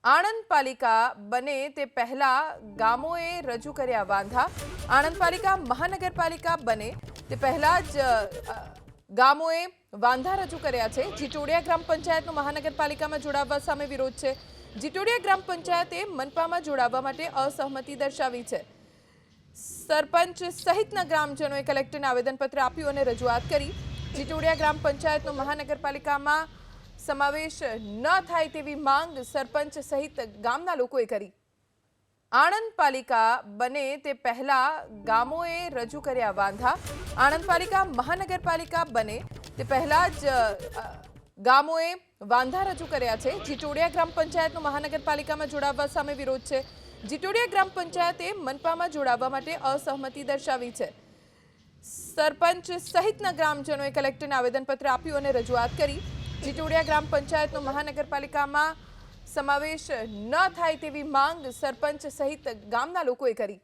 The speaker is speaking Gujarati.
આણંદ પાલિકા બને તે પહેલા ગામોએ રજૂ કર્યા વાંધા। આણંદ પાલિકા મહાનગરપાલિકા બને તે પહેલા જ ગામોએ વાંધા રજૂ કર્યા છે। જીટોડિયા ગ્રામ પંચાયતનો મહાનગરપાલિકામાં જોડાવવા સામે વિરોધ છે। જીટોડિયા ગ્રામ પંચાયતે મનપામાં જોડાવવા માટે અસહમતિ દર્શાવી છે। સરપંચ સહિતના ગ્રામજનોએ કલેક્ટરને આવેદનપત્ર આપ્યું અને રજૂઆત કરી। જીટોડિયા ગ્રામ પંચાયતનો મહાનગરપાલિકામાં સમાવેશ ન થાય તેવી માંગ સરપંચ સહિત ગામના લોકોએ કરી। આણંદ પાલિકા બને તે પહેલા ગામોએ રજૂ કર્યા વાંધા। આણંદ પાલિકા મહાનગરપાલિકા બને તે પહેલા જ ગામોએ વાંધા રજૂ કર્યા છે। જીટોડિયા ગ્રામ પંચાયતનો મહાનગરપાલિકામાં જોડાવવા સામે વિરોધ છે। જીટોડિયા ગ્રામ પંચાયતે મનપામાં જોડાવવા માટે અસહમતિ દર્શાવી છે। સરપંચ સહિતના ગ્રામજનોએ કલેક્ટરને આવેદનપત્ર આપ્યું અને રજૂઆત કરી। જીટોડિયા ગ્રામ પંચાયતનો મહાનગરપાલિકામાં સમાવેશ ન થાય તેવી માંગ સરપંચ સહિત ગામના લોકોએ કરી।